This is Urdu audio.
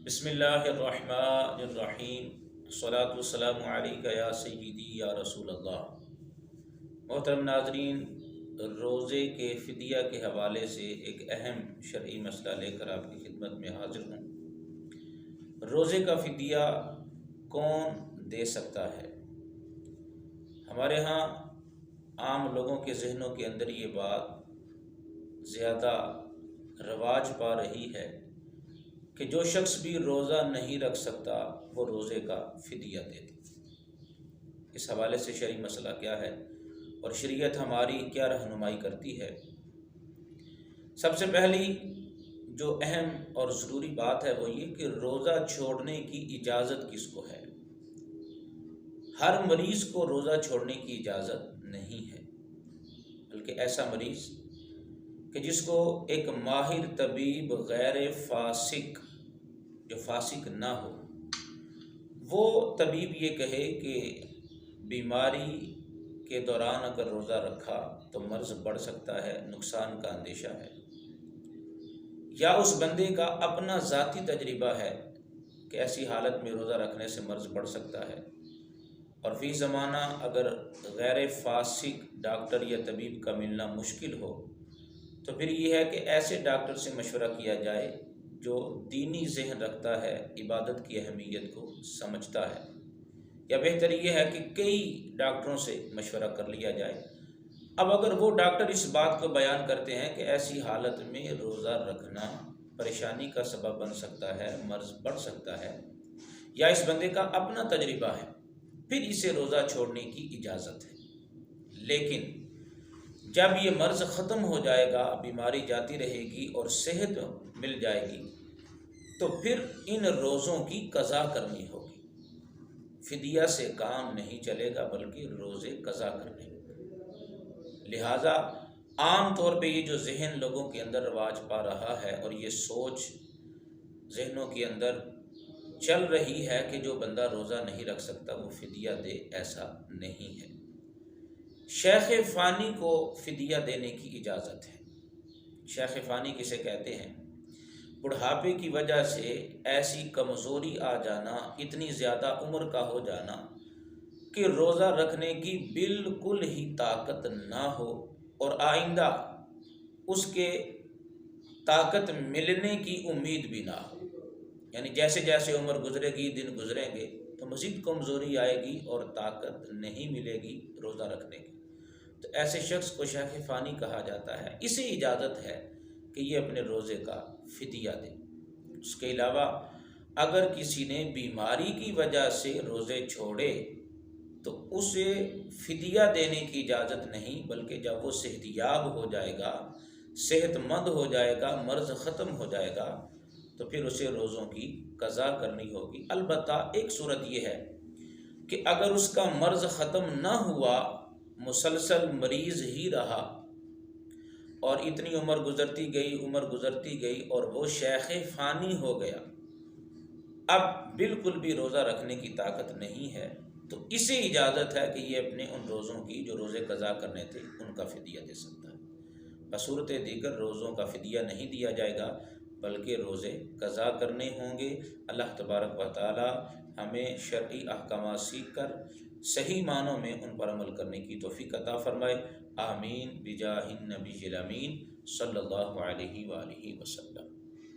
بسم اللہ الرحمن الرحیم، الصلاۃ والسلام علیک یا سیدی یا رسول اللہ۔ محترم ناظرین، روزے کے فدیہ کے حوالے سے ایک اہم شرعی مسئلہ لے کر آپ کی خدمت میں حاضر ہوں۔ روزے کا فدیہ کون دے سکتا ہے؟ ہمارے ہاں عام لوگوں کے ذہنوں کے اندر یہ بات زیادہ رواج پا رہی ہے کہ جو شخص بھی روزہ نہیں رکھ سکتا وہ روزے کا فدیہ دے دے۔ اس حوالے سے شرعی مسئلہ کیا ہے اور شریعت ہماری کیا رہنمائی کرتی ہے؟ سب سے پہلی جو اہم اور ضروری بات ہے وہ یہ کہ روزہ چھوڑنے کی اجازت کس کو ہے؟ ہر مریض کو روزہ چھوڑنے کی اجازت نہیں ہے، بلکہ ایسا مریض کہ جس کو ایک ماہر طبیب غیر فاسق، جو فاسق نہ ہو، وہ طبیب یہ کہے کہ بیماری کے دوران اگر روزہ رکھا تو مرض بڑھ سکتا ہے، نقصان کا اندیشہ ہے، یا اس بندے کا اپنا ذاتی تجربہ ہے کہ ایسی حالت میں روزہ رکھنے سے مرض بڑھ سکتا ہے، اور فی زمانہ اگر غیر فاسق ڈاکٹر یا طبیب کا ملنا مشکل ہو تو پھر یہ ہے کہ ایسے ڈاکٹر سے مشورہ کیا جائے جو دینی ذہن رکھتا ہے، عبادت کی اہمیت کو سمجھتا ہے، یا بہتر یہ ہے کہ کئی ڈاکٹروں سے مشورہ کر لیا جائے۔ اب اگر وہ ڈاکٹر اس بات کو بیان کرتے ہیں کہ ایسی حالت میں روزہ رکھنا پریشانی کا سبب بن سکتا ہے، مرض بڑھ سکتا ہے، یا اس بندے کا اپنا تجربہ ہے، پھر اسے روزہ چھوڑنے کی اجازت ہے۔ لیکن جب یہ مرض ختم ہو جائے گا، بیماری جاتی رہے گی اور صحت مل جائے گی تو پھر ان روزوں کی قضا کرنی ہوگی۔ فدیہ سے کام نہیں چلے گا بلکہ روزے قضا کرنے ہوں۔ لہٰذا عام طور پہ یہ جو ذہن لوگوں کے اندر رواج پا رہا ہے اور یہ سوچ ذہنوں کے اندر چل رہی ہے کہ جو بندہ روزہ نہیں رکھ سکتا وہ فدیہ دے، ایسا نہیں ہے۔ شیخ فانی کو فدیہ دینے کی اجازت ہے۔ شیخ فانی کسے کہتے ہیں؟ بڑھاپے کی وجہ سے ایسی کمزوری آ جانا، اتنی زیادہ عمر کا ہو جانا کہ روزہ رکھنے کی بالکل ہی طاقت نہ ہو اور آئندہ اس کے طاقت ملنے کی امید بھی نہ ہو، یعنی جیسے جیسے عمر گزرے گی، دن گزریں گے تو مزید کمزوری آئے گی اور طاقت نہیں ملے گی روزہ رکھنے کی، تو ایسے شخص کو شیخ فانی کہا جاتا ہے۔ اسے اجازت ہے کہ یہ اپنے روزے کا فدیہ دے۔ اس کے علاوہ اگر کسی نے بیماری کی وجہ سے روزے چھوڑے تو اسے فدیہ دینے کی اجازت نہیں، بلکہ جب وہ صحت یاب ہو جائے گا، صحت مند ہو جائے گا، مرض ختم ہو جائے گا تو پھر اسے روزوں کی قضا کرنی ہوگی۔ البتہ ایک صورت یہ ہے کہ اگر اس کا مرض ختم نہ ہوا، مسلسل مریض ہی رہا اور اتنی عمر گزرتی گئی اور وہ شیخ فانی ہو گیا، اب بالکل بھی روزہ رکھنے کی طاقت نہیں ہے، تو اسے اجازت ہے کہ یہ اپنے ان روزوں کی جو روزے قضا کرنے تھے ان کا فدیہ دے سکتا ہے۔ بصورت دیگر روزوں کا فدیہ نہیں دیا جائے گا بلکہ روزے قضا کرنے ہوں گے۔ اللہ تبارک و تعالی ہمیں شرعی احکامات سیکھ کر صحیح معنوں میں ان پر عمل کرنے کی توفیق عطا فرمائے۔ آمین بجاہ النبی الامین صلی اللہ علیہ وآلہ وسلم۔